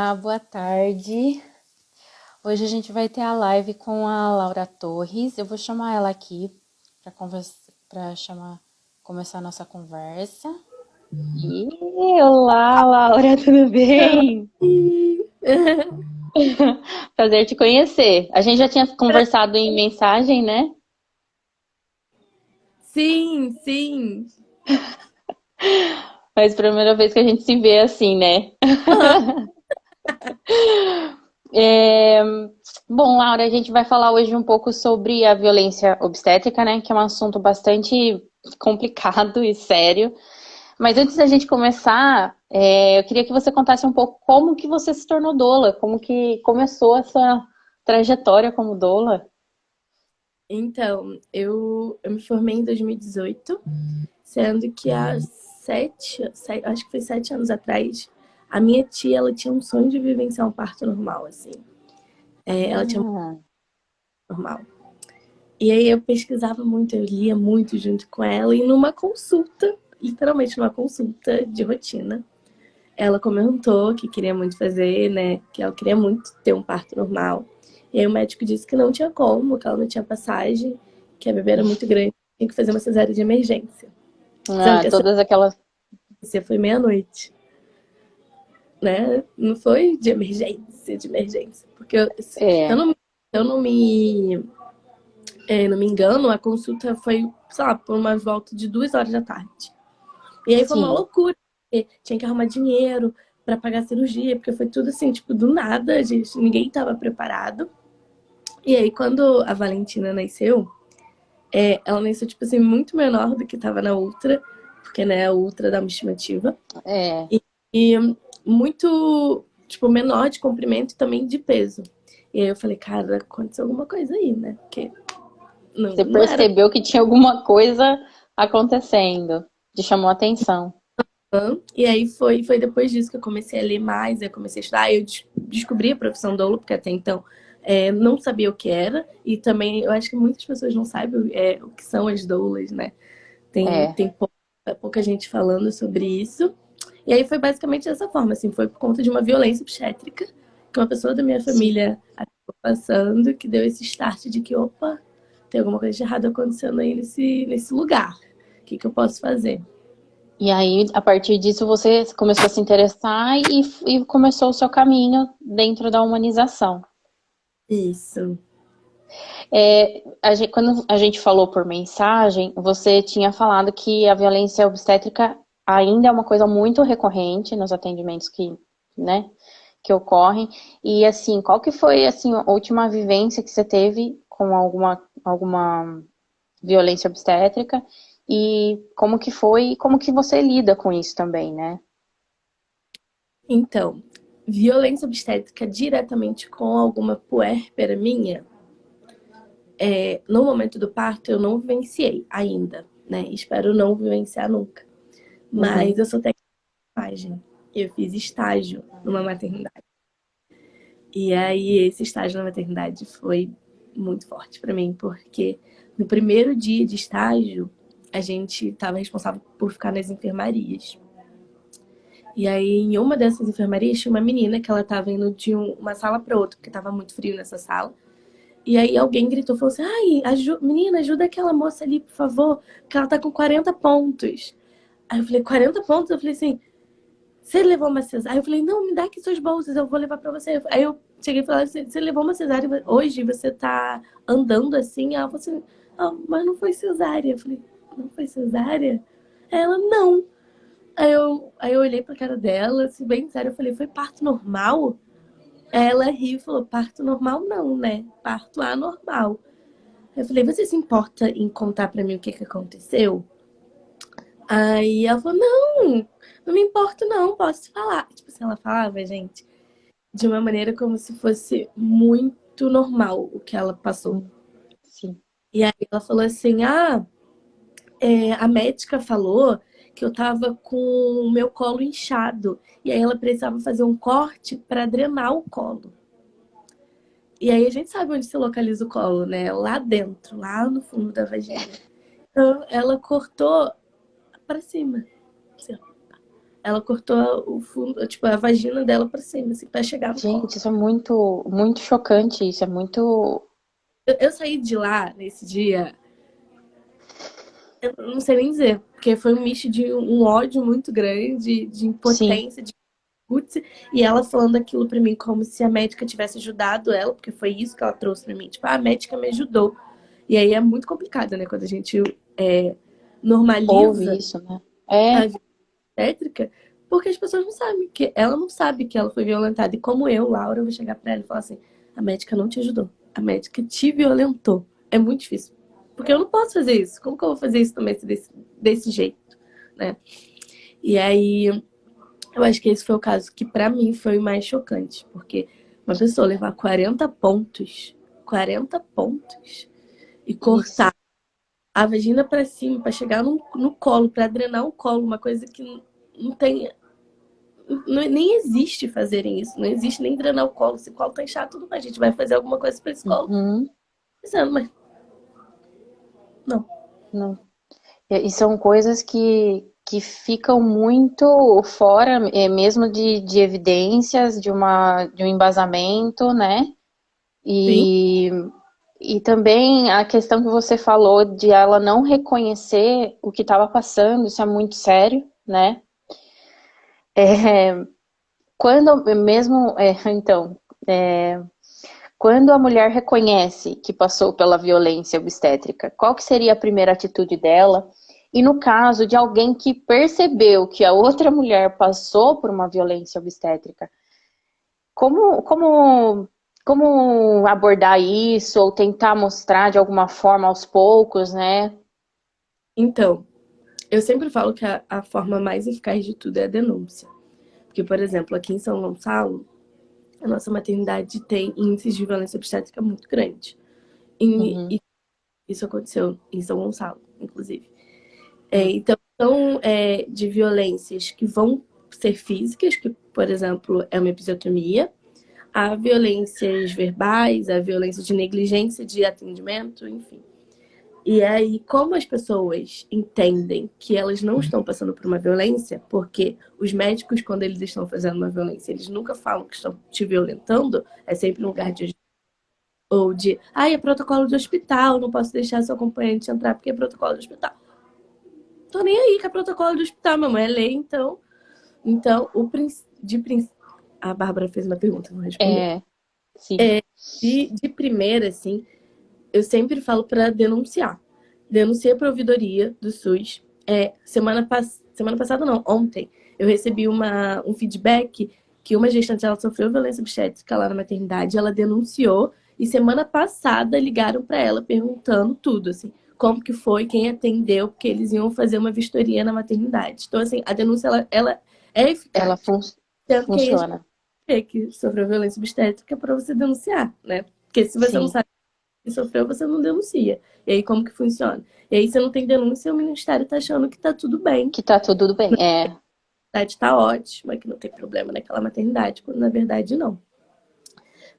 Olá, boa tarde. Hoje a gente vai ter a live com a Laura Torres. Eu vou chamar ela aqui para começar a nossa conversa. Olá, Laura, tudo bem? Prazer te conhecer. A gente já tinha conversado em mensagem, né? Sim, sim. Mas é a primeira vez que a gente se vê assim, né? É, Bom, Laura, a gente vai falar hoje um pouco sobre a violência obstétrica, né? Que é um assunto bastante complicado e sério. Mas antes da gente começar, eu queria que você contasse um pouco como que você se tornou doula, como que começou essa trajetória como doula. Então, eu me formei em 2018, sendo que há acho que foi 7 anos atrás, a minha tia, ela tinha um sonho de vivenciar um parto normal, assim. Ela tinha um Ah, parto normal. E aí eu pesquisava muito, eu lia muito junto com ela, e numa consulta, literalmente numa consulta de rotina, ela comentou que queria muito fazer, né? Que ela queria muito ter um parto normal. E aí o médico disse que não tinha como, que ela não tinha passagem, que a bebê era muito grande, tinha que fazer uma cesárea de emergência. Sendo que a todas aquelas. cesárea foi meia-noite, né? Não foi de emergência, de emergência. Porque se eu É, não, eu não me engano, a consulta foi, sei lá, por uma volta de 2 horas da tarde. E aí foi uma sim. loucura, porque tinha que arrumar dinheiro pra pagar a cirurgia, porque foi tudo assim, tipo, do nada, ninguém tava preparado. E aí, quando a Valentina nasceu, ela nasceu, tipo assim, muito menor do que tava na Ultra, porque, né, a Ultra dá uma estimativa. É. E muito, tipo, menor de comprimento e também de peso. E aí eu falei, cara, aconteceu alguma coisa aí, né? Porque não, Você não era. percebeu que tinha alguma coisa acontecendo, te chamou a atenção. E aí foi depois disso que eu comecei a ler mais, eu comecei a estudar, eu descobri a profissão doula, porque até então não sabia o que era, e também eu acho que muitas pessoas não sabem o que são as doulas, né? Tem, É, tem pouca gente falando sobre isso. E aí foi basicamente dessa forma, assim, foi por conta de uma violência obstétrica que uma pessoa da minha sim. família acabou passando, que deu esse start de que, opa, tem alguma coisa de errado acontecendo aí nesse lugar. O que eu posso fazer? E aí, a partir disso, você começou a se interessar e começou o seu caminho dentro da humanização. Isso. Quando a gente falou por mensagem, você tinha falado que a violência obstétrica ainda é uma coisa muito recorrente nos atendimentos né, que ocorrem. E assim, qual que foi assim, a última vivência que você teve com alguma violência obstétrica? E como que foi e como que você lida com isso também, né? Então, violência obstétrica diretamente com alguma puérpera minha, no momento do parto eu não vivenciei ainda, né? Espero não vivenciar nunca. Mas Uhum. eu sou técnica de enfermagem. Eu fiz estágio numa maternidade. E aí esse estágio na maternidade foi muito forte para mim, porque no primeiro dia de estágio a gente estava responsável por ficar nas enfermarias. E aí, em uma dessas enfermarias, tinha uma menina que ela tava indo de uma sala para outra, porque tava muito frio nessa sala. E aí alguém gritou, falou assim, ai, menina, ajuda aquela moça ali, por favor, porque ela tá com 40 pontos. Aí eu falei, 40 pontos? Eu falei assim, você levou uma cesárea? Aí eu falei, não, me dá aqui suas bolsas, eu vou levar pra você. Aí eu cheguei e falei, você levou uma cesárea hoje? Você tá andando assim? Ela falou assim, ah, mas não foi cesárea. Eu falei, não foi cesárea? Aí ela, não. Aí eu olhei pra cara dela, assim, bem sério, eu falei, foi parto normal? Aí ela riu e falou, parto normal não, né? Parto anormal. Aí eu falei, você se importa em contar pra mim o que que aconteceu? Aí ela falou, não, não me importo não, posso falar. Tipo assim, ela falava, gente, de uma maneira como se fosse muito normal o que ela passou. Sim. E aí ela falou assim, a médica falou que eu tava com o meu colo inchado. E aí ela precisava fazer um corte para drenar o colo. E aí a gente sabe onde se localiza o colo, né? Lá dentro, lá no fundo da vagina. Então ela cortou para cima. Assim, ó. ela cortou o fundo, tipo, a vagina dela pra cima, assim, pra chegar no colo. Gente, isso é muito, muito chocante. Isso é muito. Eu saí de lá nesse dia, eu não sei nem dizer, porque foi um misto de um ódio muito grande, de Sim, impotência, de putz, e ela falando aquilo pra mim como se a médica tivesse ajudado ela, porque foi isso que ela trouxe pra mim. Tipo, a médica me ajudou. E aí é muito complicado, né? Quando a gente ouve normaliza isso, né? a É, violência obstétrica, porque as pessoas não sabem, que ela não sabe que ela foi violentada. E como eu, Laura, eu vou chegar pra ela e falar assim, a médica não te ajudou, a médica te violentou. É muito difícil. Porque eu não posso fazer isso. Como que eu vou fazer isso também desse jeito, né? E aí, eu acho que esse foi o caso que pra mim foi o mais chocante, porque uma pessoa levar 40 pontos e isso. cortar a vagina pra cima pra chegar no colo, pra drenar o colo, uma coisa que não tem, nem existe fazerem isso, não existe nem drenar o colo. Se o colo tá inchado, tudo bem, a gente vai fazer alguma coisa pra esse colo. Uhum, Mas não. não. E são coisas que ficam muito fora mesmo de evidências, de um embasamento, né? Sim, E, e também a questão que você falou de ela não reconhecer o que estava passando, isso é muito sério, né? Quando mesmo, então, quando a mulher reconhece que passou pela violência obstétrica, qual que seria a primeira atitude dela? E no caso de alguém que percebeu que a outra mulher passou por uma violência obstétrica, como, como, como abordar isso ou tentar mostrar de alguma forma aos poucos, né? então, eu sempre falo que a forma mais eficaz de tudo é a denúncia. Porque, por exemplo, aqui em São Gonçalo, a nossa maternidade tem índices de violência obstétrica muito grandes. E Uhum, isso aconteceu em São Gonçalo, inclusive. uhum, Então, de violências que vão ser físicas, que, por exemplo, é uma episiotomia, a violências verbais, a violência de negligência de atendimento, enfim. E aí, como as pessoas entendem que elas não estão passando por uma violência, porque os médicos, quando eles estão fazendo uma violência, eles nunca falam que estão te violentando, é sempre um lugar de ou de, é protocolo de hospital, não posso deixar seu acompanhante entrar porque é protocolo de hospital. Tô nem aí que é protocolo de hospital, mamãe, é lei, então. Então, a Bárbara fez uma pergunta, vou responder. é, sim. De primeira, assim, eu sempre falo para denunciar. Denuncia para a ouvidoria do SUS. Semana passada, não, ontem, eu recebi um feedback que uma gestante ela sofreu violência obstétrica lá na maternidade, ela denunciou e semana passada ligaram para ela perguntando tudo, assim, como que foi, quem atendeu, porque eles iam fazer uma vistoria na maternidade. Então, assim, a denúncia ela é Ela eficaz. Tanto que aí a gente funciona. vê que sofreu violência obstétrica para você denunciar, né? Porque se você não Sim, sabe que sofreu, você não denuncia. E aí, como que funciona? E aí, você não tem denúncia, o Ministério tá achando que tá tudo bem, que tá tudo bem. É, a maternidade tá ótima, que não tem problema naquela maternidade, quando na verdade não.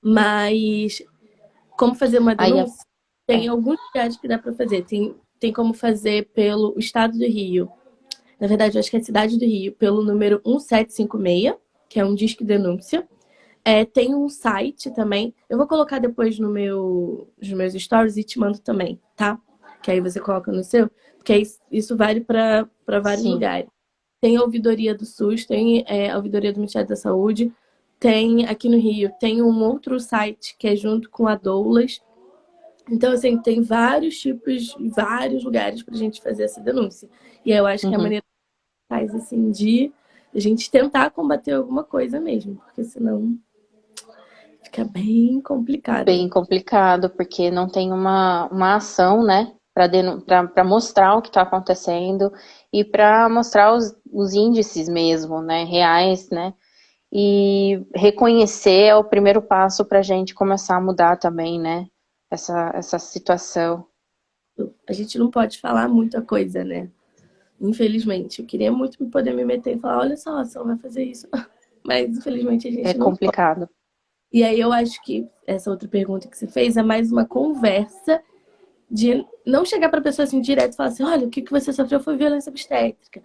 Mas, como fazer uma aí denúncia? Tem é. alguns lugares que dá para fazer. Tem como fazer pelo Estado do Rio. Na verdade, eu acho que é a cidade do Rio, pelo número 1756, que é um disque denúncia. Tem um site também. Eu vou colocar depois nos meus stories e te mando também, tá? Que aí você coloca no seu. Porque isso vale para vários Sim. lugares. Tem a ouvidoria do SUS, tem a ouvidoria do Ministério da Saúde. Tem aqui no Rio, tem um outro site que é junto com a Doulas. Então, assim, tem vários tipos, vários lugares pra gente fazer essa denúncia. E eu acho que é a Uhum. maneira que faz, assim, de a gente tentar combater alguma coisa mesmo. Porque senão fica bem complicado. Bem complicado, porque não tem uma ação, né, para mostrar o que está acontecendo e para mostrar os índices mesmo, né, reais, né, e reconhecer é o primeiro passo para a gente começar a mudar também, né, essa situação. A gente não pode falar muita coisa, né? Infelizmente. Eu queria muito poder me meter e falar, olha só, a vai fazer isso. Mas infelizmente a É gente não pode. complicado. E aí eu acho que essa outra pergunta que você fez é mais uma conversa de não chegar para a pessoa assim direto e falar assim, olha, o que você sofreu foi violência obstétrica.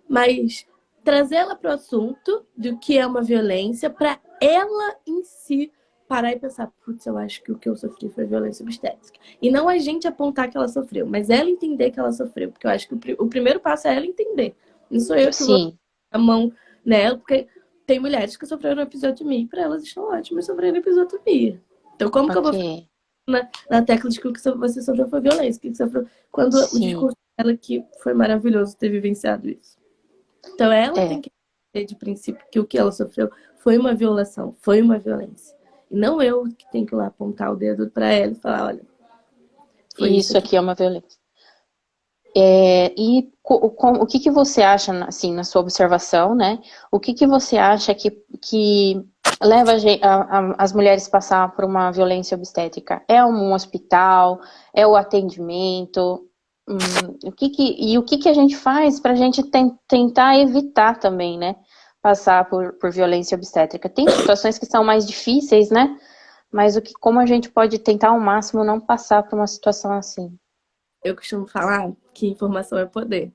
Mas trazer ela para o assunto do que é uma violência, para ela em si parar e pensar, putz, eu acho que o que eu sofri foi violência obstétrica. E não a gente apontar que ela sofreu, mas ela entender que ela sofreu. Porque eu acho que o primeiro passo é ela entender. Não sou eu que vou Sim, a mão nela, porque tem mulheres que sofreram episiotomia e para elas estão ótimas sofrendo episiotomia. Então, como que eu vou ficar ok. na tecla de que o que você sofreu foi violência? O que você sofreu? Quando o Sim, discurso dela que foi maravilhoso ter vivenciado isso. Então, ela tem é. que ter de princípio que o que ela sofreu foi uma violação, foi uma violência. E não eu que tenho que ir lá apontar o dedo para ela e falar, olha, foi E isso isso aqui. aqui é uma violência. E o que que você acha, assim, na sua observação, né? O que que você acha que leva as mulheres a passar por uma violência obstétrica? É um hospital? É o atendimento? O que que a gente faz para a gente tentar evitar também, né? Passar por violência obstétrica. Tem situações que são mais difíceis, né? Mas como a gente pode tentar ao máximo não passar por uma situação assim? Eu costumo falar que informação é poder.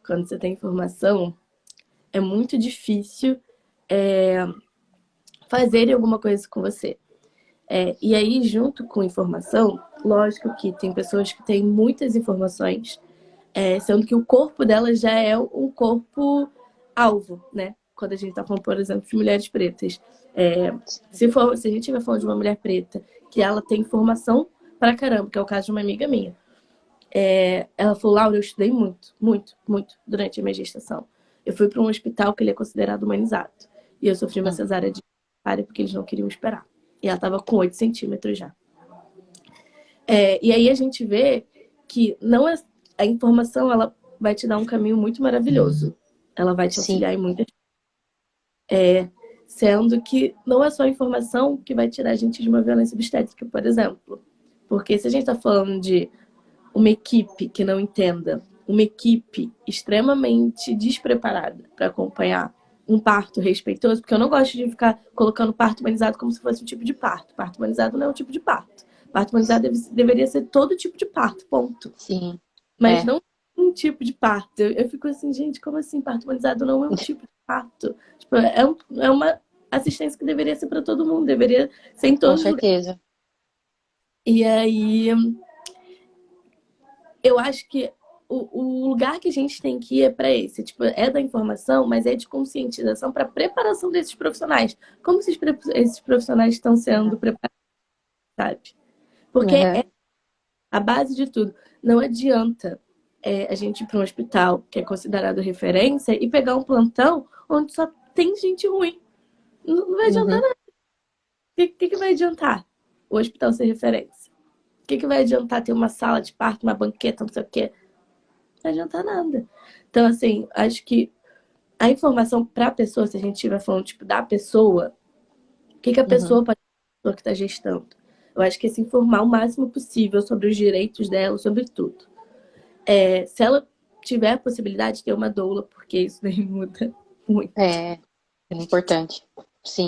Quando você tem informação, é muito difícil fazer alguma coisa com você. E aí, junto com informação, lógico que tem pessoas que têm muitas informações, sendo que o corpo delas já é um corpo alvo, né? Quando a gente está falando, por exemplo, de mulheres pretas. Se a gente estiver falando de uma mulher preta, que ela tem informação pra caramba, que é o caso de uma amiga minha. Ela falou, Laura, eu estudei muito, muito, muito durante a minha gestação. Eu fui para um hospital que ele é considerado humanizado. E eu sofri uma Hum, cesárea de área porque eles não queriam esperar. E ela estava com 8 centímetros já. E aí a gente vê que não é, a informação ela vai te dar um caminho muito maravilhoso. Ela vai te sim. auxiliar em muitas. Sendo que não é só a informação que vai tirar a gente de uma violência obstétrica, por exemplo. Porque se a gente está falando de uma equipe que não entenda, uma equipe extremamente despreparada para acompanhar um parto respeitoso, porque eu não gosto de ficar colocando parto humanizado como se fosse um tipo de parto. Parto humanizado não é um tipo de parto. Parto humanizado deveria ser todo tipo de parto, ponto. Sim, Mas é. não um tipo de parto. Eu fico assim, gente, como assim? Parto humanizado não é um tipo de parto. Tipo, é uma assistência que deveria ser para todo mundo, deveria ser em Com todos os lugares. certeza. E aí, eu acho que o lugar que a gente tem que ir é para esse. Tipo, é da informação, mas é de conscientização para preparação desses profissionais. Como esses profissionais estão sendo Uhum. preparados, sabe? Porque Uhum. é a base de tudo. Não adianta a gente ir para um hospital que é considerado referência e pegar um plantão onde só tem gente ruim. Não vai adiantar Uhum. nada. O que vai adiantar o hospital ser referência? O que vai adiantar ter uma sala de parto, uma banqueta, não sei o quê? Não vai adiantar nada. Então, assim, acho que a informação para a pessoa, se a gente estiver falando tipo, da pessoa, o que a Uhum. pessoa pode fazer que está gestando? Eu acho que é se informar o máximo possível sobre os direitos dela, sobre tudo. Se ela tiver a possibilidade de ter uma doula, porque isso daí muda muito. É importante. Sim.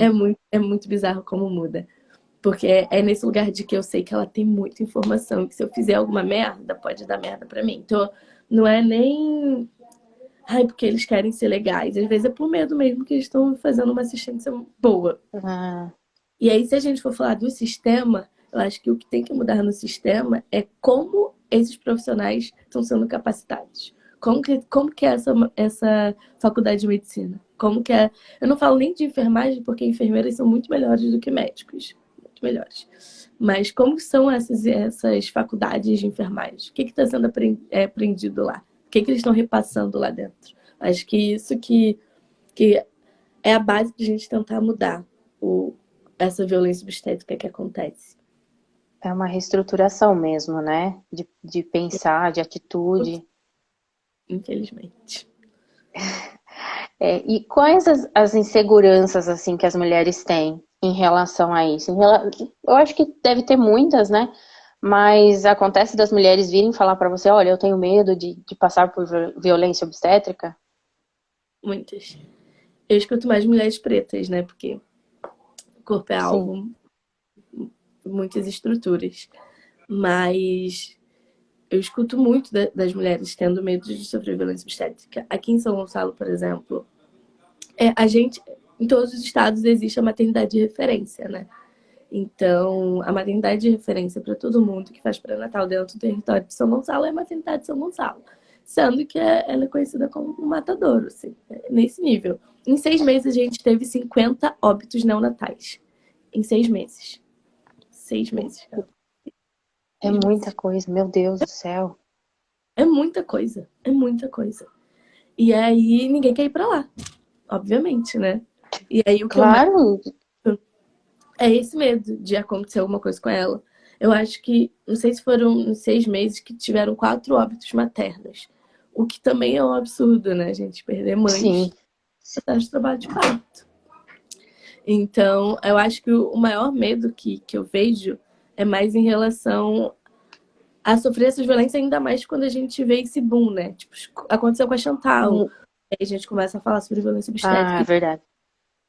É muito bizarro como muda. Porque é nesse lugar de que eu sei que ela tem muita informação e que se eu fizer alguma merda, pode dar merda pra mim. Então, não é nem. Ai, porque eles querem ser legais. Às vezes é por medo mesmo que eles estão fazendo uma assistência boa. Ah, E aí, se a gente for falar do sistema, eu acho que o que tem que mudar no sistema é como esses profissionais estão sendo capacitados. Como que é essa faculdade de medicina? Como que é? Eu não falo nem de enfermagem, porque enfermeiras são muito melhores do que médicos. Muito melhores. Mas como são essas faculdades de enfermagem? O que está sendo aprendido lá? O que eles estão repassando lá dentro? Acho que isso que é a base para a gente tentar mudar essa violência obstétrica que acontece. é uma reestruturação mesmo, né? De pensar, de atitude. Infelizmente. E quais as inseguranças assim que as mulheres têm em relação a isso? Eu acho que deve ter muitas, né? Mas acontece das mulheres virem falar pra você, olha, eu tenho medo de passar por violência obstétrica. Muitas. Eu escuto mais mulheres pretas, né? Porque o corpo é Sim. alvo, muitas estruturas. Mas eu escuto muito das mulheres tendo medo de sofrer violência obstétrica. Aqui em São Gonçalo, por exemplo, em todos os estados existe a maternidade de referência, né? Então, a maternidade de referência para todo mundo que faz pré-natal dentro do território de São Gonçalo é a maternidade de São Gonçalo. Sendo que ela é conhecida como um matadouro, assim, nesse nível. Em 6 meses, a gente teve 50 óbitos neonatais. Em 6 meses. 6 meses. É muita coisa, meu Deus do céu. É muita coisa. É muita coisa. E aí, ninguém quer ir pra lá. Obviamente, né? E aí, o que eu mais Claro, é esse medo de acontecer alguma coisa com ela. Eu acho que, não sei se foram uns 6 meses que tiveram 4 óbitos maternos. O que também é um absurdo, né, gente? Perder mães sim. no processo de trabalho de parto. Então, eu acho que o maior medo que eu vejo é mais em relação a sofrer essas violências, ainda mais quando a gente vê esse boom, né? Tipo, aconteceu com a Chantal. Aí a gente começa a falar sobre violência Ah, obstétrica é e verdade.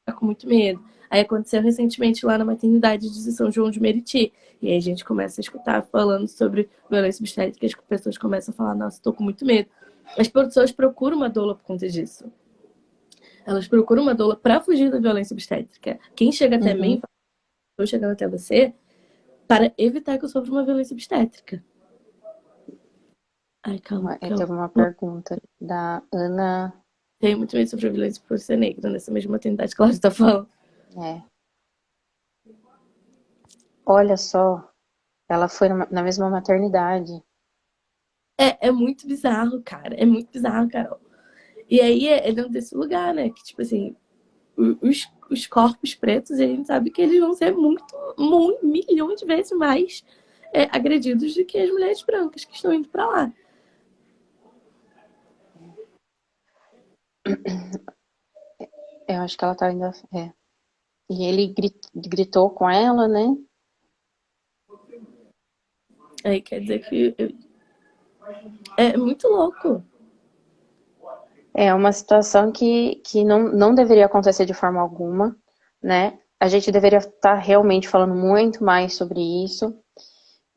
fica com muito medo. Aí aconteceu recentemente lá na maternidade de São João de Meriti. E aí a gente começa a escutar falando sobre violência obstétrica, as pessoas começam a falar, nossa, tô com muito medo. As pessoas procuram uma doula por conta disso. Elas procuram uma doula para fugir da violência obstétrica. Quem chega até mim, Uhum. estou chegando até você, para evitar que eu sofra uma violência obstétrica. Ai, calma, calma. Teve uma pergunta da Ana. Tenho muito medo sobre a violência por ser negra, nessa mesma maternidade que ela está falando. É, olha só, ela foi na mesma maternidade. É muito bizarro, cara. É muito bizarro, Carol. E aí é dentro desse lugar, né? Que, tipo assim, os corpos pretos, a gente sabe que eles vão ser muito, milhões de vezes mais agredidos do que as mulheres brancas que estão indo pra lá. Eu acho que ela tá ainda. É. E ele gritou com ela, né? Aí quer dizer que é muito louco. É uma situação que não deveria acontecer de forma alguma, né? A gente deveria estar realmente falando muito mais sobre isso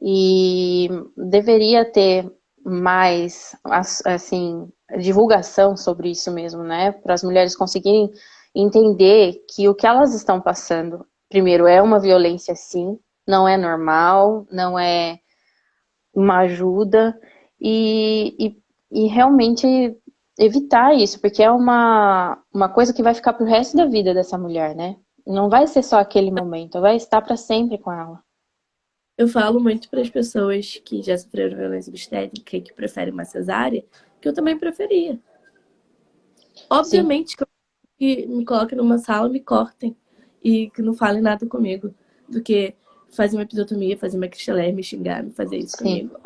e deveria ter mais, assim, divulgação sobre isso mesmo, né? Para as mulheres conseguirem entender que o que elas estão passando, primeiro, é uma violência, sim, não é normal, não é uma ajuda e realmente evitar isso, porque é uma coisa que vai ficar pro resto da vida dessa mulher, né? Não vai ser só aquele momento, vai estar para sempre com ela. Eu falo muito para as pessoas que já sofreram violência obstétrica e que preferem uma cesárea, que eu também preferia. Sim, Obviamente que me coloquem numa sala, me cortem e que não falem nada comigo, do que fazer uma episiotomia, fazer uma cristelé, me xingar, me fazer isso sim, comigo.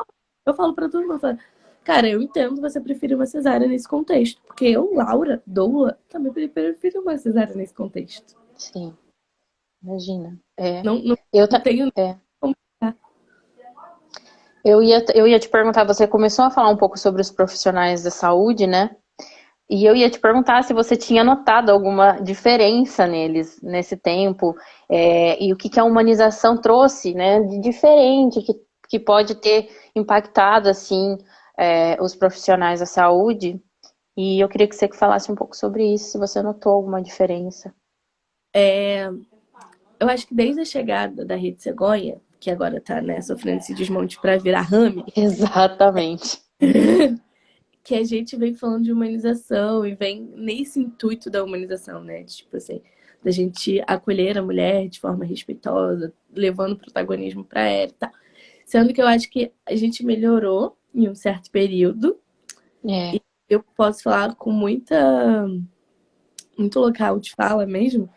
Eu falo pra todo mundo, eu falo, cara, eu entendo você preferir uma cesárea nesse contexto, porque eu, Laura, doula, também prefiro uma cesárea nesse contexto. sim. Imagina. É. Não, não, Eu, não tenho é. como. Eu ia te perguntar, você começou a falar um pouco sobre os profissionais da saúde, né? E eu ia te perguntar se você tinha notado alguma diferença neles nesse tempo, e o que a humanização trouxe, né, de diferente, que pode ter impactado, assim, os profissionais da saúde. E eu queria que você falasse um pouco sobre isso, se você notou alguma diferença. Eu acho que desde a chegada da Rede Cegonha, que agora tá, né, sofrendo esse desmonte para virar rame, Exatamente. que a gente vem falando de humanização e vem nesse intuito da humanização, né? Tipo assim, da gente acolher a mulher de forma respeitosa, levando protagonismo para ela e tal. Sendo que eu acho que a gente melhorou em um certo período. É. Eu posso falar com muito local de fala mesmo,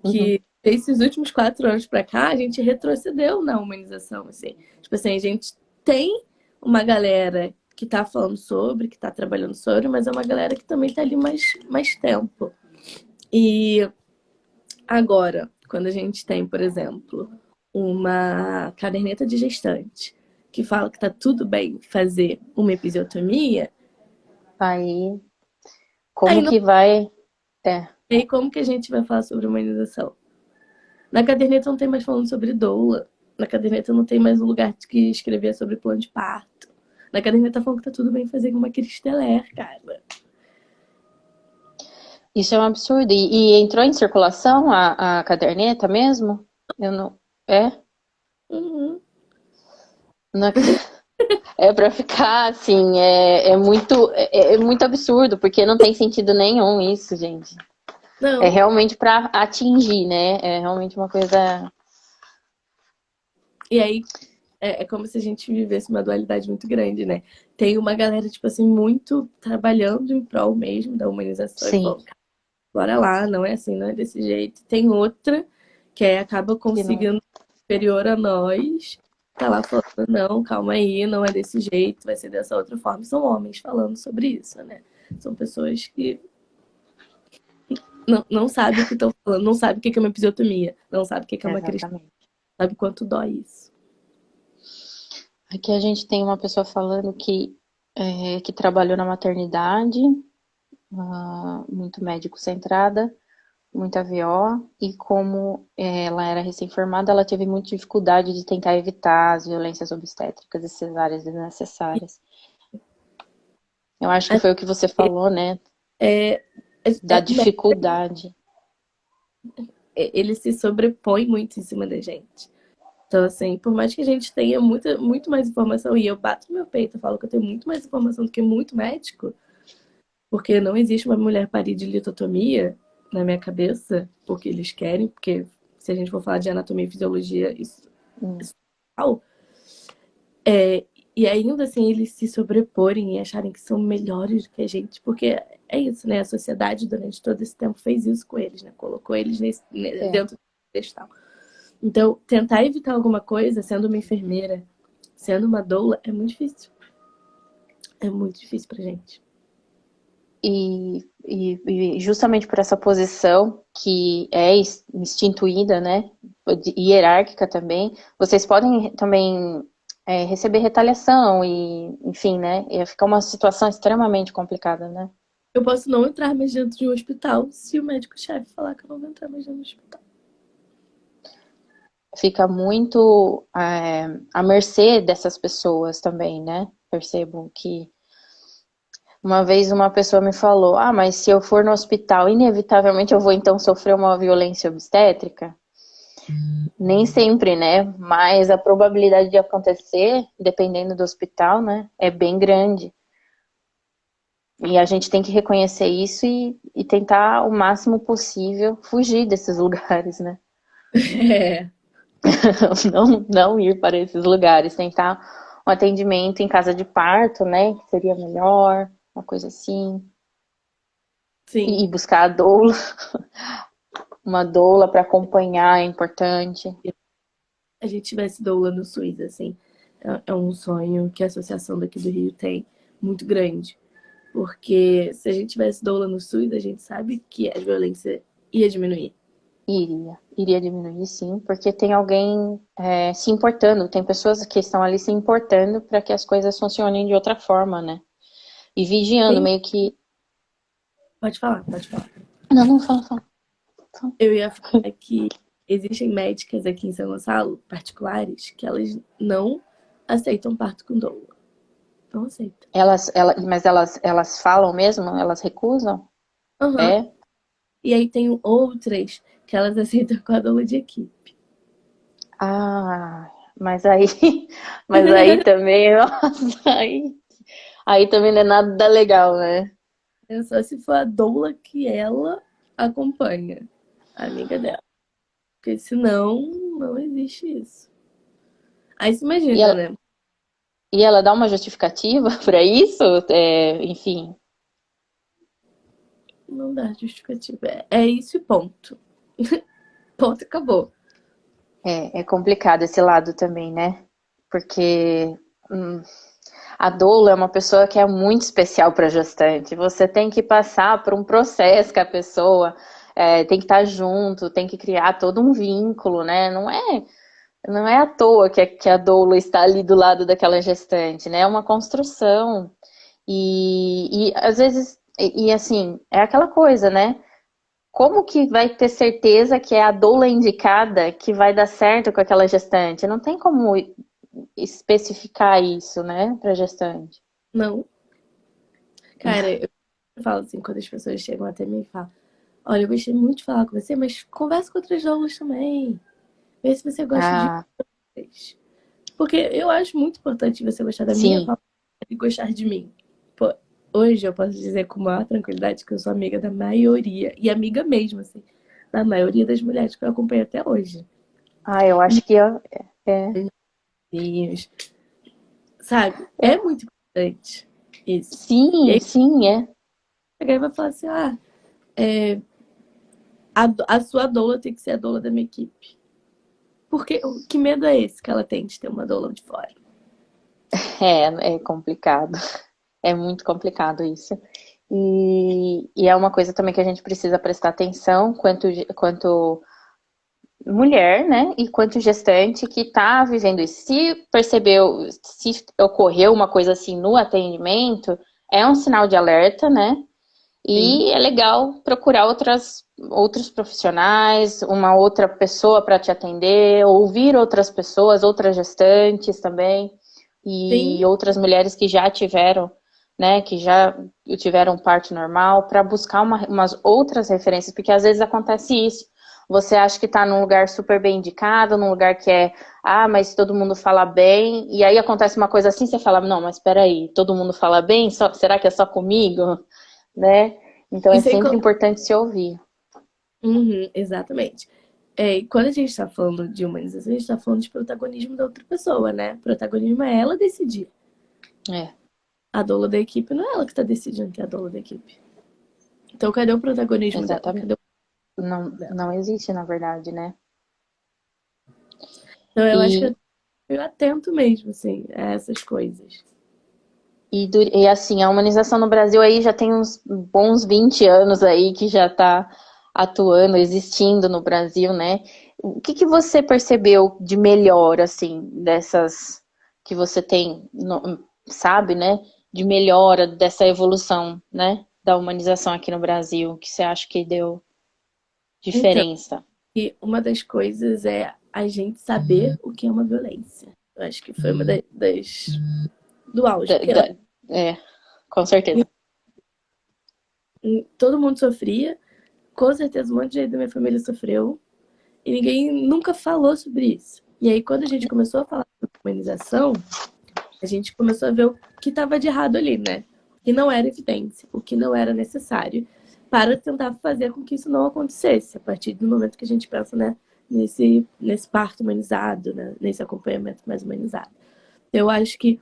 Uhum. que esses últimos 4 anos para cá, a gente retrocedeu na humanização, assim. Tipo assim, a gente tem uma galera que tá falando sobre, que tá trabalhando sobre, mas é uma galera que também tá ali mais tempo. E agora, quando a gente tem, por exemplo, uma caderneta de gestante que fala que tá tudo bem fazer uma episiotomia, Aí, aí como não que vai... É, sei como que a gente vai falar sobre humanização. Na caderneta não tem mais falando sobre doula. Na caderneta não tem mais um lugar que escrever sobre plano de parto. Na caderneta tá falando que tá tudo bem fazer uma cristeler, cara. Isso é um absurdo. E entrou em circulação a caderneta mesmo? Eu não. É? Uhum. Não ac- É pra ficar assim, é muito absurdo, porque não tem sentido nenhum isso, gente. É Não, realmente pra atingir, né? É realmente uma coisa. e aí é como se a gente vivesse uma dualidade muito grande, né? Tem uma galera, tipo assim, muito trabalhando em prol mesmo da humanização e Sim, falando, "Cara, bora lá, não é assim, não é desse jeito." Tem outra que acaba que não. conseguindo superior a nós, tá lá falando, não, calma aí, não é desse jeito, vai ser dessa outra forma. São homens falando sobre isso, né? São pessoas que não sabem o que estão falando, não sabem o que é uma episiotomia, não sabem o que é uma cristã, Exatamente. sabe quanto dói isso. Aqui a gente tem uma pessoa falando que trabalhou na maternidade, muito médico centrada, muita VO, e como ela era recém-formada, ela teve muita dificuldade de tentar evitar as violências obstétricas e cesáreas desnecessárias. Eu acho que foi o que você falou, né? É, Da o médico, dificuldade. ele se sobrepõe muito em cima da gente. Então, assim, por mais que a gente tenha muito mais informação, e eu bato no meu peito, eu falo que eu tenho muito mais informação do que muito médico, porque não existe uma mulher parir de litotomia na minha cabeça, porque eles querem, porque se a gente for falar de anatomia e fisiologia, Hum, isso é real. E ainda assim eles se sobreporem e acharem que são melhores do que a gente, porque é isso, né? A sociedade durante todo esse tempo fez isso com eles, né? Colocou eles é. dentro do pedestal. Então, tentar evitar alguma coisa sendo uma enfermeira, sendo uma doula, é muito difícil. É muito difícil pra gente. E justamente por essa posição que é instituída, né, hierárquica também, vocês podem também receber retaliação e, enfim, né, ia ficar uma situação extremamente complicada, né? Eu posso não entrar mais dentro de um hospital se o médico-chefe falar que eu não vou entrar mais dentro do hospital. Fica muito à mercê dessas pessoas também, né? Percebo que uma vez uma pessoa me falou, mas se eu for no hospital, inevitavelmente eu vou então sofrer uma violência obstétrica? Nem sempre, né? Mas a probabilidade de acontecer, dependendo do hospital, né, é bem grande. E a gente tem que reconhecer isso e tentar o máximo possível fugir desses lugares, né? É, Não ir para esses lugares, tentar um atendimento em casa de parto, né? Que seria melhor, uma coisa assim. sim. E buscar a doula, uma doula para acompanhar é importante. A gente tivesse doula no SUS, assim, é um sonho que a associação daqui do Rio tem muito grande. Porque se a gente tivesse doula no SUS, a gente sabe que a violência ia diminuir. Iria diminuir sim, porque tem alguém se importando, tem pessoas que estão ali se importando para que as coisas funcionem de outra forma, né? E vigiando, Tem... meio que. Pode falar, pode falar. Não, não, fala, fala. Eu ia falar que existem médicas aqui em São Gonçalo, particulares, que elas não aceitam parto com doula. Não aceitam. Mas elas falam mesmo? Elas recusam? Aham. É? E aí tem outras que elas aceitam com a doula de equipe. Ah, mas aí, mas aí também, nossa, aí também não é nada legal, né? É só se for a doula que ela acompanha, a amiga dela. Porque senão, não existe isso. Aí você E imagina, ela, né? e ela dá uma justificativa para isso? Enfim, Não dá justificativa. É isso e ponto. Ponto, acabou. é complicado esse lado também, né? Porque hum, a doula é uma pessoa que é muito especial para a gestante. Você tem que passar por um processo com a pessoa, tem que estar junto, tem que criar todo um vínculo, né? Não é à toa que a doula está ali do lado daquela gestante, né? É uma construção. E às vezes, assim, é aquela coisa, né? Como que vai ter certeza que é a doula indicada que vai dar certo com aquela gestante? Não tem como especificar isso, né, para gestante. Não. Cara, eu falo assim, quando as pessoas chegam até mim e falam, olha, eu gostei muito de falar com você, mas conversa com outras doulas também. Vê se você gosta de Ah, outras. Porque eu acho muito importante você gostar da minha sim. forma e gostar de mim. Pô, hoje eu posso dizer com maior tranquilidade que eu sou amiga da maioria, e amiga mesmo, assim, da maioria das mulheres que eu acompanho até hoje. Ah, eu acho que é, Deus, sabe? É muito importante isso. E sim, aí, sim, é. chegar e vai falar assim, a sua doula tem que ser a doula da minha equipe. Porque que medo é esse que ela tem de ter uma doula de fora? É complicado. É muito complicado isso. E é uma coisa também que a gente precisa prestar atenção quanto mulher, né? E quanto gestante que está vivendo isso. Se percebeu, se ocorreu uma coisa assim no atendimento, é um sinal de alerta, né? Sim. E é legal procurar outros profissionais, uma outra pessoa para te atender, ouvir outras pessoas, outras gestantes também, e Sim. outras mulheres que já tiveram, né, que já tiveram parto normal, para buscar umas outras referências, porque às vezes acontece isso. Você acha que está num lugar super bem indicado, num lugar que mas todo mundo fala bem, e aí acontece uma coisa assim, você fala, não, mas espera aí, todo mundo fala bem? Será que é só comigo? Né? Então é E sem sempre contar. importante se ouvir. Uhum, exatamente. E quando a gente está falando de humanização, a gente está falando de protagonismo da outra pessoa, né? Protagonismo é ela decidir. É, A doula da equipe não é ela que está decidindo que é a doula da equipe. Então, cadê o protagonismo dela? exatamente. Cadê o Não, dela? não existe, na verdade, né? Então, eu acho que E, eu atento mesmo, assim, a essas coisas. e assim, a humanização no Brasil aí já tem uns bons 20 anos aí que já está atuando, existindo no Brasil, né? O que você percebeu de melhor, assim, dessas que você tem, sabe, né? De melhora dessa evolução, né? Da humanização aqui no Brasil, que você acha que deu Então, diferença? e uma das coisas é a gente saber o que é uma violência. Eu acho que foi uma das do auge, Da- porque da- é, com certeza. todo mundo sofria, com certeza um monte de gente da minha família sofreu, e ninguém nunca falou sobre isso. E aí, quando a gente começou a falar sobre humanização, a gente começou a ver o que estava de errado ali, né? O que não era evidência, o que não era necessário, para tentar fazer com que isso não acontecesse, a partir do momento que a gente pensa, né, nesse parto humanizado, né, nesse acompanhamento mais humanizado. Eu acho que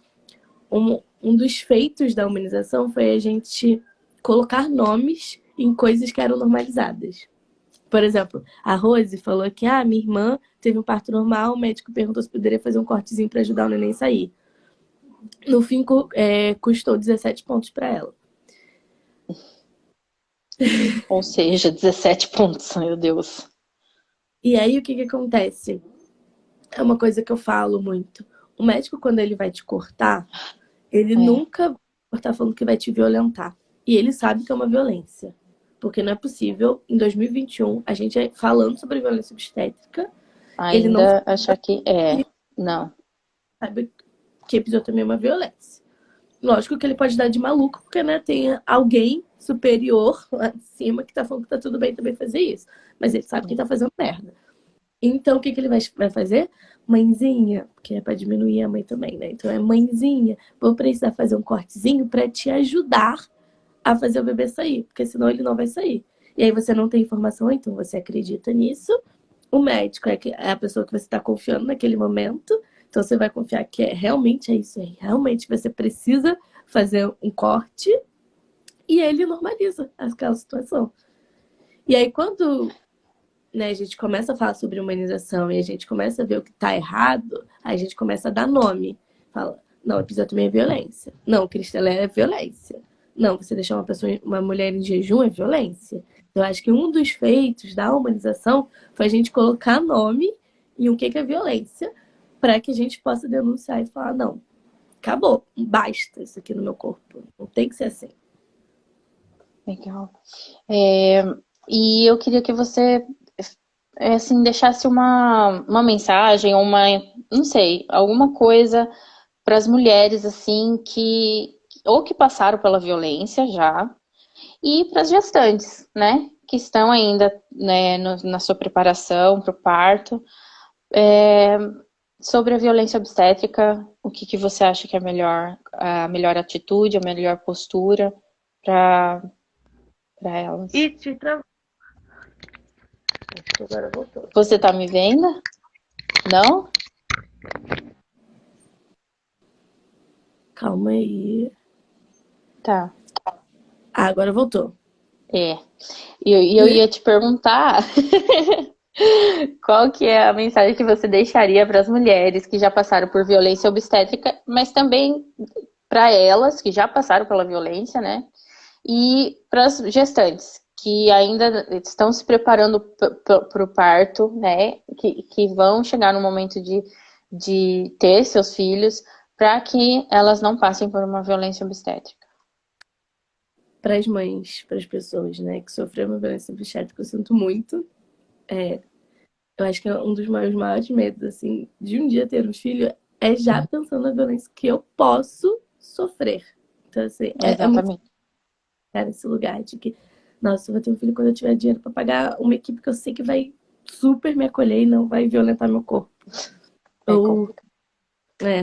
um dos feitos da humanização foi a gente colocar nomes em coisas que eram normalizadas. Por exemplo, a Rose falou que minha irmã teve um parto normal, o médico perguntou se poderia fazer um cortezinho para ajudar o neném a sair. No fim, custou 17 pontos para ela. Ou seja, 17 pontos, meu Deus. E aí, o que acontece? É uma coisa que eu falo muito. O médico, quando ele vai te cortar, ele É, nunca vai cortar falando que vai te violentar. E ele sabe que é uma violência. Porque não é possível, em 2021, a gente falando sobre violência obstétrica, ele não ainda achar que não. sabe que episiotomia é uma violência. Lógico que ele pode dar de maluco, porque, né, tem alguém superior lá em cima que tá falando que tá tudo bem também fazer isso. Mas ele sabe que tá fazendo merda. Então, o que ele vai fazer? Mãezinha, que é pra diminuir a mãe também, né? Então, é mãezinha, vou precisar fazer um cortezinho pra te ajudar a fazer o bebê sair, porque senão ele não vai sair. E aí você não tem informação, então você acredita nisso. O médico é a pessoa que você está confiando naquele momento, então você vai confiar que realmente é isso aí, realmente você precisa fazer um corte e ele normaliza aquela situação. E aí quando, né, a gente começa a falar sobre humanização e a gente começa a ver o que está errado, a gente começa a dar nome. Fala, não, episiotomia é violência. Não, Cristelé é violência. Não, você deixar uma mulher em jejum é violência. Eu acho que um dos feitos da humanização foi a gente colocar nome em o que é violência, para que a gente possa denunciar e falar, não, acabou, basta isso aqui no meu corpo. Não tem que ser assim. Legal. É, e eu queria que você assim, deixasse uma mensagem, não sei, alguma coisa para as mulheres assim ou que passaram pela violência já, e para as gestantes, né? que estão ainda, né, na sua preparação para o parto, sobre a violência obstétrica, o que você acha que é a melhor atitude, a melhor postura para elas? E te travou. Acho que agora voltou. Você tá me vendo? Não? Calma aí. Tá. Ah, agora voltou. E eu ia te perguntar qual que é a mensagem que você deixaria para as mulheres que já passaram por violência obstétrica, mas também para elas que já passaram pela violência, né? E para as gestantes que ainda estão se preparando para o parto, né? Que vão chegar no momento de ter seus filhos, para que elas não passem por uma violência obstétrica. Para as mães, para as pessoas, né, que sofreram uma violência obstétrica, eu sinto muito. Eu acho que é um dos meus maiores medos, assim, de um dia ter um filho, é já pensando na violência que eu posso sofrer. Então, assim, é muito Exatamente. nesse lugar de que, nossa, eu vou ter um filho quando eu tiver dinheiro para pagar uma equipe que eu sei que vai super me acolher e não vai violentar meu corpo. Ou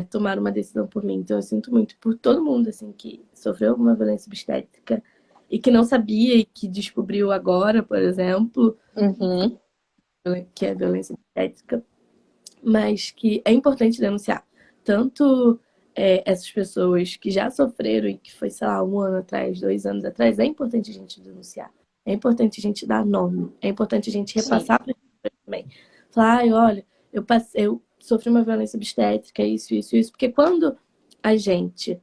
tomar uma decisão por mim. Então eu sinto muito por todo mundo assim que sofreu alguma violência obstétrica e que não sabia e que descobriu agora, por exemplo, Uhum. que é violência obstétrica, mas que é importante denunciar. Tanto essas pessoas que já sofreram e que foi, sei lá, 1 ano atrás, 2 anos atrás, é importante a gente denunciar. É importante a gente dar nome. É importante a gente repassar para as pessoas também. Falar, ai, olha, eu sofri uma violência obstétrica, isso. Porque quando a gente...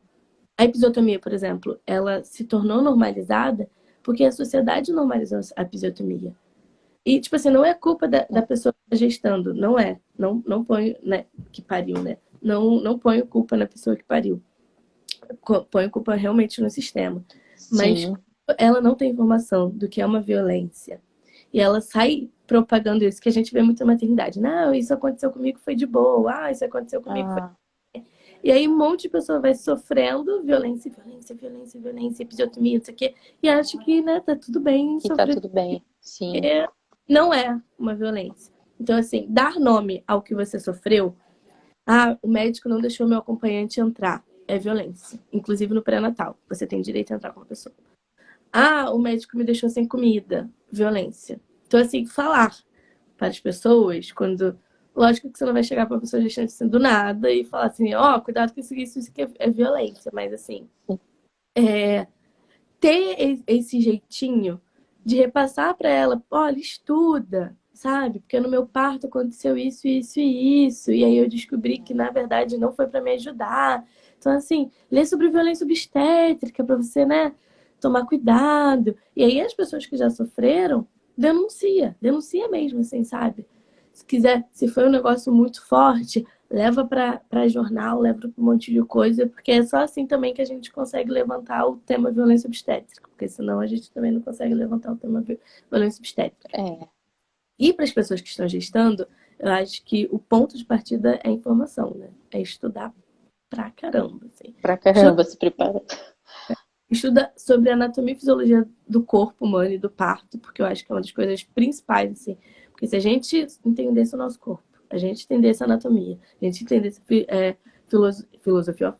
A episiotomia, por exemplo, ela se tornou normalizada porque a sociedade normalizou a episiotomia. E, tipo assim, não é culpa da pessoa que está gestando. Não é. Não põe, né, que pariu, né? Não ponho culpa na pessoa que pariu. Ponho culpa realmente no sistema. Mas Sim. ela não tem informação do que é uma violência. E ela sai propagando isso, que a gente vê muito na maternidade. Não, isso aconteceu comigo, foi de boa. Ah, isso aconteceu comigo, foi... E aí um monte de pessoa vai sofrendo violência, episiotomia, não sei o quê. E acha que, né, tá tudo bem Que tá sofrer. tudo bem. Sim. Não é uma violência. Então, assim, dar nome ao que você sofreu. Ah, o médico não deixou meu acompanhante entrar. É violência. Inclusive no pré-natal. Você tem direito a entrar com a pessoa. Ah, o médico me deixou sem comida. Violência. Então, assim, falar para as pessoas, quando... Lógico que você não vai chegar para uma pessoa gestante assim, do nada e falar assim, ó, cuidado com isso aqui é violência. Mas, assim, ter esse jeitinho de repassar para ela, olha, estuda, sabe? Porque no meu parto aconteceu isso, isso e isso, e aí eu descobri que na verdade não foi para me ajudar. Então assim, lê sobre violência obstétrica para você, né, tomar cuidado. E aí as pessoas que já sofreram, denuncia mesmo, assim, sabe? Se quiser, se foi um negócio muito forte, leva para jornal, leva para um monte de coisa, porque é só assim também que a gente consegue levantar o tema violência obstétrica, porque senão a gente também não consegue levantar o tema violência obstétrica. E para as pessoas que estão gestando, eu acho que o ponto de partida é a informação, né? É estudar pra caramba. Assim. Pra caramba, se prepara. Estuda sobre a anatomia e fisiologia do corpo humano e do parto, porque eu acho que é uma das coisas principais, assim. Porque se a gente entendesse o nosso corpo, a gente entendesse a anatomia, a gente entendesse filosofia...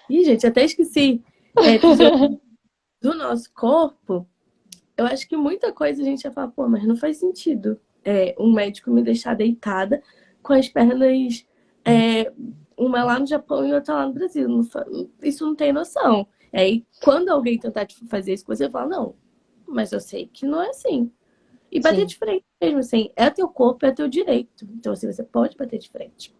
Ih, gente, até esqueci. Fisiologia do nosso corpo, eu acho que muita coisa a gente ia falar, pô, mas não faz sentido um médico me deixar deitada com as pernas... uma lá no Japão e outra lá no Brasil. Isso não tem noção. Aí, quando alguém tentar fazer isso, você fala, não, mas eu sei que não é assim. E bater de frente mesmo, assim, é teu corpo, é teu direito. Então, assim, você pode bater de frente.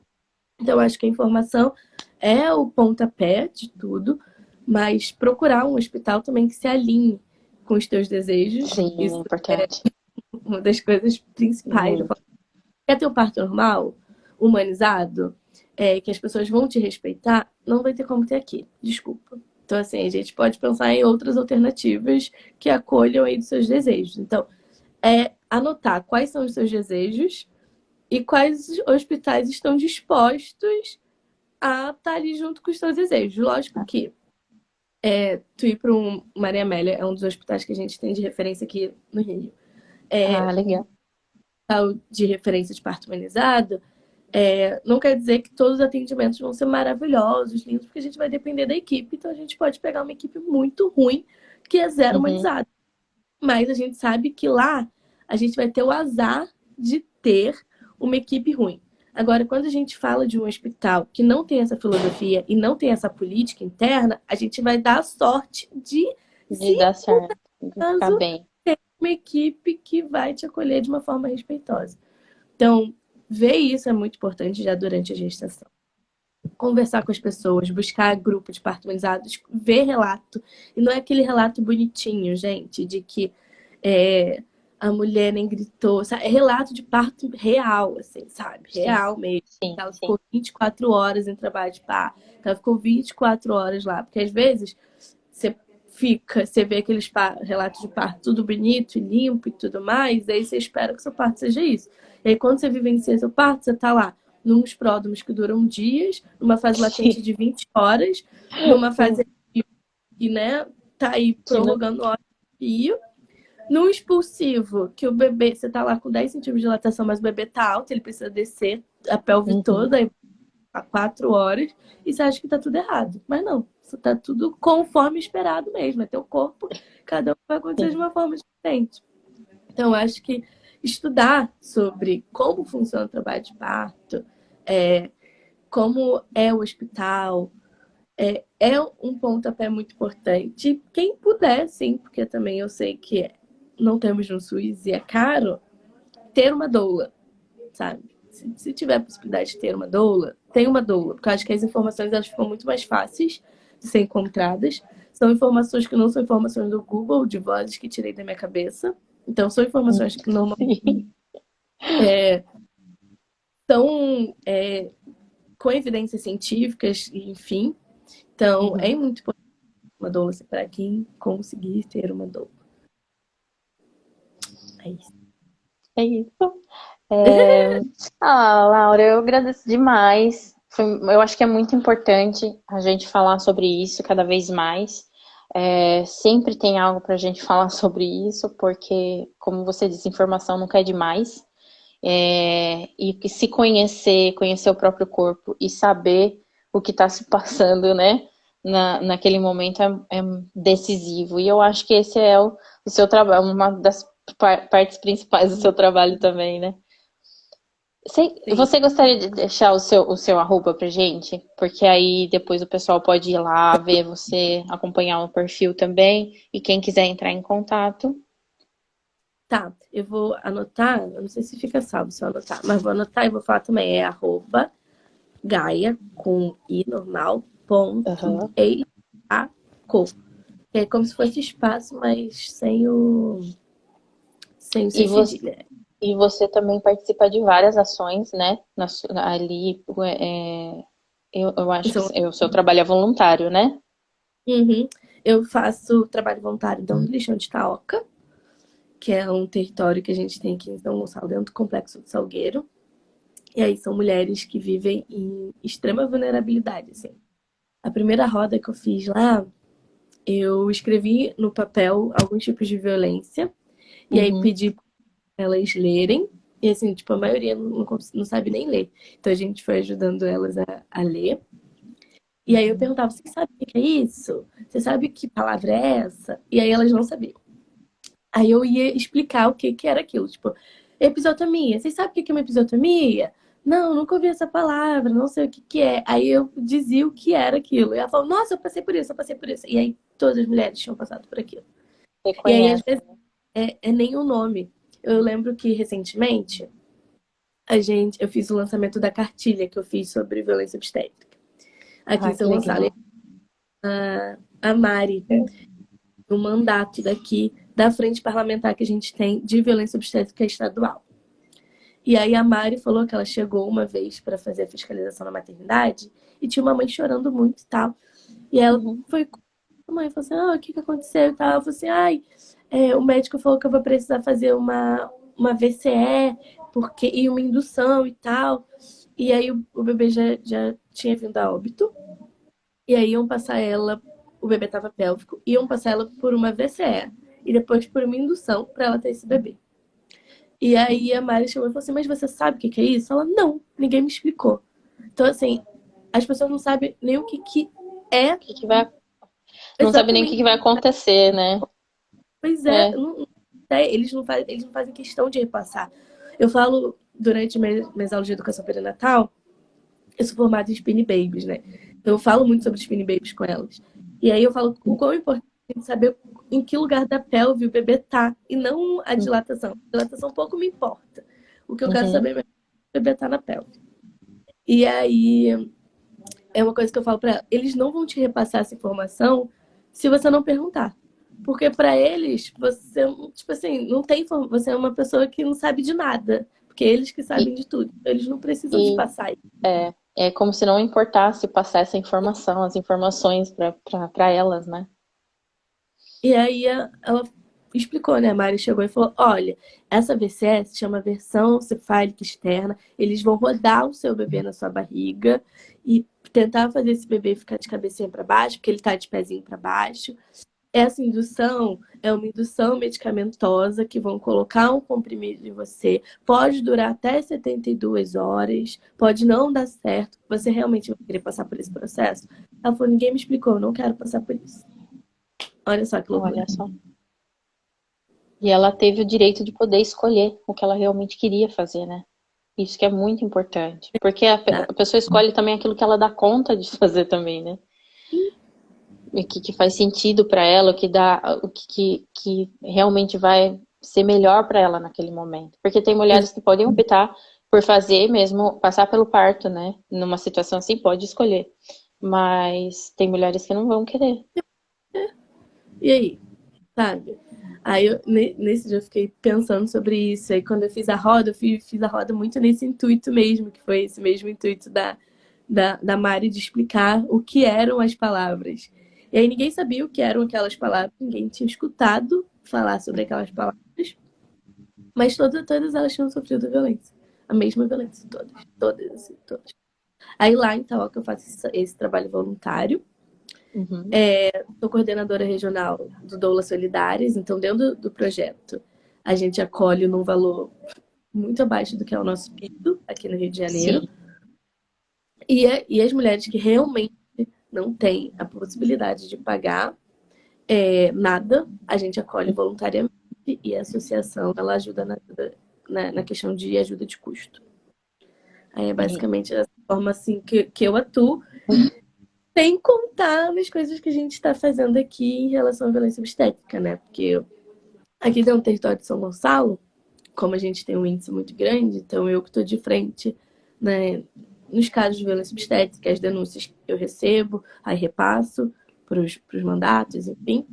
Então, eu acho que a informação é o pontapé de tudo, mas procurar um hospital também que se alinhe com os teus desejos. Sim, isso é importante. É uma das coisas principais. Quer ter um parto normal, humanizado, que as pessoas vão te respeitar, não vai ter como ter aqui. Desculpa. Então, assim, a gente pode pensar em outras alternativas que acolham aí dos seus desejos. Então, anotar quais são os seus desejos e quais hospitais estão dispostos a estar ali junto com os seus desejos. Lógico que Tu ir para um Maria Amélia, é um dos hospitais que a gente tem de referência aqui no Rio. Ah, legal. Hospital de referência de parto humanizado, não quer dizer que todos os atendimentos vão ser maravilhosos, lindos, porque a gente vai depender da equipe. Então a gente pode pegar uma equipe muito ruim, que é zero Uhum. humanizada. Mas a gente sabe que lá a gente vai ter o azar de ter uma equipe ruim. Agora, quando a gente fala de um hospital que não tem essa filosofia e não tem essa política interna, a gente vai dar a sorte de, De se dar por certo, de ficar acaso, bem. ter uma equipe que vai te acolher de uma forma respeitosa. Então, ver isso é muito importante já durante a gestação. Conversar com as pessoas, buscar grupo de parto humanizados, ver relato. E não é aquele relato bonitinho, gente, de que a mulher nem gritou. Sabe? É relato de parto real, assim, sabe? Sim, Real mesmo. sim, Ela sim. ficou 24 horas em trabalho de parto. Ela ficou 24 horas lá. Porque às vezes você vê aqueles relatos de parto tudo bonito e limpo e tudo mais, aí você espera que seu parto seja isso. E aí quando você vivencia seu parto, você tá lá nos pródromos que duram dias, numa fase latente de 20 horas, numa fase que, né, tá aí Que não... prorrogando horas de fio, num expulsivo, que o bebê, você tá lá com 10 centímetros de dilatação, mas o bebê tá alto, ele precisa descer a pelve Uhum. toda, aí há 4 horas, e você acha que tá tudo errado. Mas não, isso tá tudo conforme esperado mesmo. É teu corpo, cada um vai acontecer de Sim. uma forma diferente. Então, eu acho que estudar sobre como funciona o trabalho de parto, como é o hospital, é um pontapé muito importante. Quem puder, sim, porque também eu sei que não temos no SUS e é caro, ter uma doula, sabe? Se tiver a possibilidade de ter uma doula, tem uma doula, porque eu acho que as informações elas ficam muito mais fáceis de ser encontradas. São informações que não são informações do Google, de vozes que tirei da minha cabeça. Então, são informações que normalmente Sim. estão com evidências científicas, enfim. Então, é Uhum. muito importante uma doula para quem conseguir ter uma doula. É isso. É isso. É... Ah, Laura, eu agradeço demais. Eu acho que é muito importante a gente falar sobre isso cada vez mais. Sempre tem algo para a gente falar sobre isso, porque, como você disse, informação nunca é demais. E que se conhecer o próprio corpo e saber o que está se passando, né, naquele momento é decisivo. E eu acho que esse é o seu trabalho, uma das partes principais do seu trabalho também, né? Sim. Você gostaria de deixar o seu arroba pra gente? Porque aí depois o pessoal pode ir lá ver você, acompanhar o perfil também. E quem quiser entrar em contato. Tá, eu vou anotar, eu não sei se fica salvo se eu anotar, mas vou anotar e vou falar também, Gaia, com I normal, ponto, Uhum. Eiaco. É como se fosse espaço, mas sem o E C você, cedilha. e você também participa de várias ações, né? Ali, eu acho que Então, o seu trabalho é voluntário, né? uhum, eu faço trabalho voluntário então, no Lixão de Itaoca, que é um território que a gente tem aqui em São Gonçalo, dentro do Complexo do Salgueiro. E aí são mulheres que vivem em extrema vulnerabilidade, assim. A primeira roda que eu fiz lá, eu escrevi no papel alguns tipos de violência e aí Uhum. pedi para elas lerem. E assim, tipo, a maioria não sabe nem ler. Então a gente foi ajudando elas a ler. E aí eu perguntava, você sabe o que é isso? Você sabe que palavra é essa? E aí elas não sabiam. Aí eu ia explicar o que era aquilo. Tipo, episiotomia. Vocês sabem o que é uma episiotomia? Não, nunca ouvi essa palavra, não sei o que é. Aí eu dizia o que era aquilo. E ela falou, nossa, eu passei por isso, eu passei por isso. E aí todas as mulheres tinham passado por aquilo. E aí, às Reconhece. vezes, é nem o nome. Eu lembro que recentemente eu fiz o lançamento da cartilha que eu fiz sobre violência obstétrica aqui Ah, em que São Gonçalo. legal. A Mari, o mandato daqui da frente parlamentar que a gente tem de violência obstétrica estadual. E aí a Mari falou que ela chegou uma vez para fazer a fiscalização na maternidade e tinha uma mãe chorando muito e tal. E ela Uhum. foi com a mãe, falou assim, o que aconteceu e tal. Ela falou assim, o médico falou que eu vou precisar fazer uma VCE e uma indução e tal. E aí o bebê já tinha vindo a óbito. E aí iam passar ela o bebê estava pélvico, iam passar ela por uma VCE e depois por uma indução para ela ter esse bebê. E aí a Mari chegou e falou assim, mas você sabe o que é isso? Ela, não, ninguém me explicou. Então, assim, as pessoas não sabem nem o que é Que vai... Não sabe nem o exatamente. que vai acontecer, né? Pois é, É. eles não fazem questão de repassar. Eu falo, durante minhas aulas de educação perinatal, eu sou formada em Spin Babies, né? Então eu falo muito sobre Spin Babies com elas. E aí eu falo o quão importante é saber em que lugar da pelve o bebê tá, e não a dilatação. A dilatação pouco me importa. O que eu quero Uhum. saber é se o bebê tá na pelve. E aí é uma coisa que eu falo pra ela, eles não vão te repassar essa informação se você não perguntar. Porque pra eles, você, tipo assim, não tem, você é uma pessoa que não sabe de nada. Porque eles que E, sabem de tudo. Eles não precisam te e passar. é como se não importasse passar essa informação, as informações para elas, né? E aí ela explicou, né? A Mari chegou e falou: olha, essa VCS se chama versão cefálica externa. Eles vão rodar o seu bebê na sua barriga e tentar fazer esse bebê ficar de cabecinha para baixo, porque ele tá de pezinho para baixo. Essa indução é uma indução medicamentosa que vão colocar um comprimido em você. Pode durar até 72 horas, pode não dar certo. Você realmente vai querer passar por esse processo? Ela falou: ninguém me explicou, eu não quero passar por isso. Olha só que loucura. Olha só. E ela teve o direito de poder escolher o que ela realmente queria fazer, né? Isso que é muito importante. Porque Tá? a pessoa escolhe também aquilo que ela dá conta de fazer também, né? O que faz sentido para ela, o que dá, que realmente vai ser melhor para ela naquele momento. Porque tem mulheres que podem optar por fazer mesmo, passar pelo parto, né? Numa situação assim, pode escolher. Mas tem mulheres que não vão querer. E aí, sabe? Aí nesse dia eu fiquei pensando sobre isso. Aí quando eu fiz a roda, fiz a roda muito nesse intuito mesmo, que foi esse mesmo intuito da Mari de explicar o que eram as palavras. E aí ninguém sabia o que eram aquelas palavras, ninguém tinha escutado falar sobre aquelas palavras, mas todas elas tinham sofrido violência. A mesma violência, todas, assim, todas. Aí lá em Itaúca eu faço esse trabalho voluntário. Uhum. Sou coordenadora regional do Doula Solidárias, então dentro do projeto a gente acolhe num valor muito abaixo do que é o nosso piso aqui no Rio de Janeiro. Sim. E as mulheres que realmente não têm a possibilidade de pagar nada, a gente acolhe voluntariamente e a associação ela ajuda na questão de ajuda de custo. Aí é E, basicamente essa forma assim que eu atuo, sem contar nas coisas que a gente está fazendo aqui em relação à violência obstétrica, né? Porque aqui dentro do território de São Gonçalo, como a gente tem um índice muito grande, então eu que estou de frente, né, nos casos de violência obstétrica, as denúncias que eu recebo, aí repasso para os mandatos, enfim.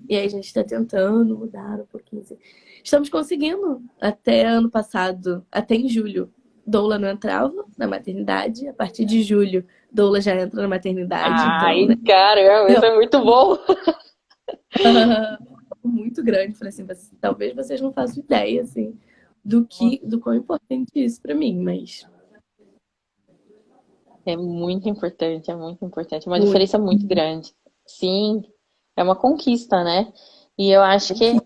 E aí a gente está tentando mudar um pouquinho. Assim. Estamos conseguindo. Até ano passado, até em julho, doula não entrava na maternidade. A partir de julho, doula já entra na maternidade. Então, né? ai, caramba, isso é muito bom. Muito grande. Falei assim, talvez vocês não façam ideia, assim, do quão importante é isso para mim, mas É muito importante, é muito importante. É uma muito. diferença muito grande. Sim, é uma conquista, né? E eu acho que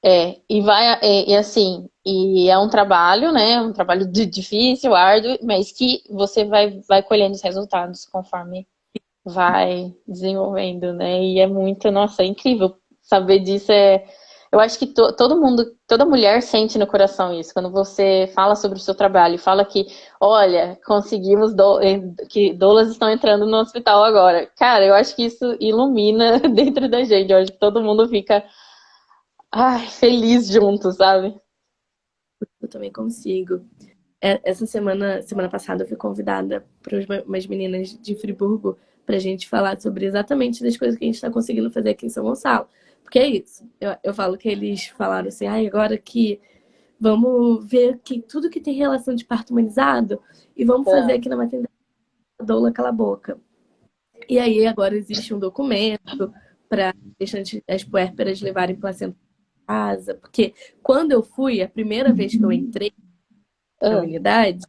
e assim, e é um trabalho, né? Um trabalho difícil, árduo, mas que você vai colhendo os resultados conforme vai desenvolvendo, né? E é muito, nossa, é incrível saber disso. Eu acho que todo mundo, toda mulher sente no coração isso. Quando você fala sobre o seu trabalho, fala que, olha, conseguimos que doulas estão entrando no hospital agora. Cara, eu acho que isso ilumina dentro da gente. Eu acho que todo mundo fica, ai, feliz junto, sabe? Eu também consigo. Essa semana passada, eu fui convidada para umas meninas de Friburgo para a gente falar sobre exatamente das coisas que a gente está conseguindo fazer aqui em São Gonçalo. Porque é isso. Eu falo que eles falaram assim, agora que vamos ver que tudo que tem relação de parto humanizado e vamos fazer aqui na maternidade da doula cala a boca. E aí agora existe um documento para as puérperas levarem placenta para casa. Porque quando eu fui, a primeira vez que eu entrei na Ah, unidade,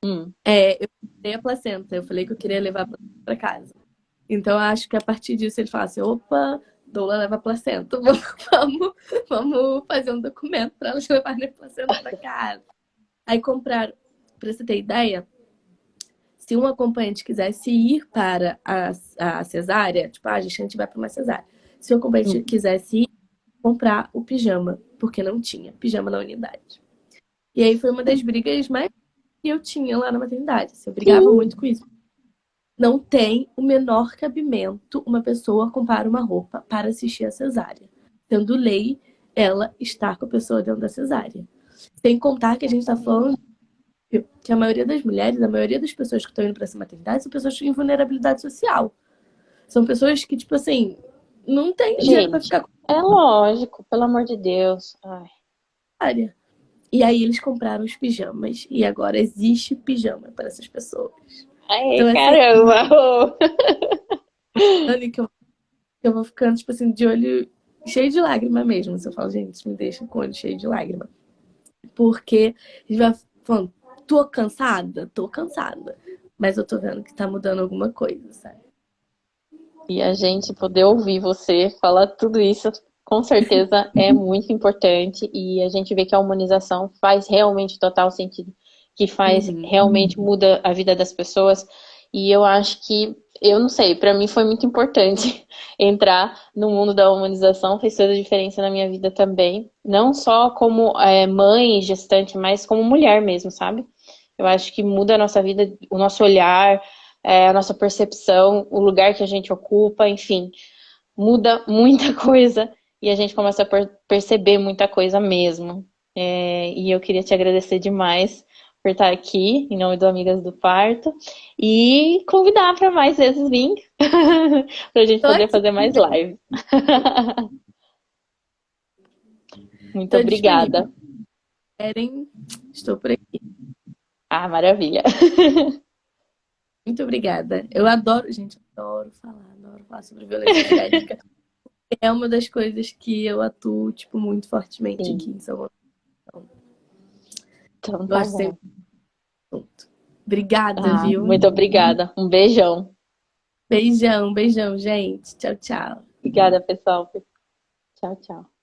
hum, eu dei a placenta. Eu falei que eu queria levar a placenta para casa. Então, eu acho que a partir disso ele fala assim, opa, doula leva placenta. Vamos fazer um documento para elas levarem a placenta para casa. Aí compraram, para você ter ideia, se um acompanhante quisesse ir para a cesárea, tipo, a gente vai para uma cesárea. Se o acompanhante quisesse ir, comprar o pijama, porque não tinha pijama na unidade. E aí foi uma das brigas mais que eu tinha lá na maternidade. Assim, eu brigava muito com isso. Não tem o menor cabimento uma pessoa comprar uma roupa para assistir a cesárea. Sendo lei, ela estar com a pessoa dentro da cesárea. Sem contar que a gente está falando que a maioria das mulheres, a maioria das pessoas que estão indo para essa maternidade são pessoas em vulnerabilidade social. São pessoas que, tipo assim, não tem dinheiro para Gente, ficar com é lógico, pelo amor de Deus. Ai, a área. E aí eles compraram os pijamas. E agora existe pijama para essas pessoas. ai Então, assim, caramba! Anne, que eu vou ficando, tipo assim, de olho cheio de lágrima mesmo. Se eu falo, gente, me deixa com o olho cheio de lágrima. Porque a gente vai falando, tô cansada? Tô cansada. Mas eu tô vendo que tá mudando alguma coisa, sabe? E a gente poder ouvir você falar tudo isso, com certeza é muito importante. E a gente vê que a humanização faz realmente total sentido, que faz realmente muda a vida das pessoas. E eu acho que, eu não sei, para mim foi muito importante entrar no mundo da humanização, fez toda a diferença na minha vida também. Não só como mãe, gestante, mas como mulher mesmo, sabe? Eu acho que muda a nossa vida, o nosso olhar, a nossa percepção, o lugar que a gente ocupa, enfim, muda muita coisa e a gente começa a perceber muita coisa mesmo. E eu queria te agradecer demais por estar aqui, em nome do Amigas do Parto, e convidar para mais vezes vir, para a gente Tô poder aqui, fazer mais live. Muito tô disponível. obrigada. Querem? Estou por aqui. Ah, maravilha. Muito obrigada. Eu adoro, gente, adoro falar sobre violência obstétrica. É uma das coisas que eu atuo, tipo, muito fortemente aqui Sim, em São Paulo. então tá Gosto bom. sempre do assunto. Obrigada, Ah, viu? muito obrigada. Um beijão. Beijão, beijão, gente. Tchau, tchau. Obrigada, pessoal. Tchau, tchau.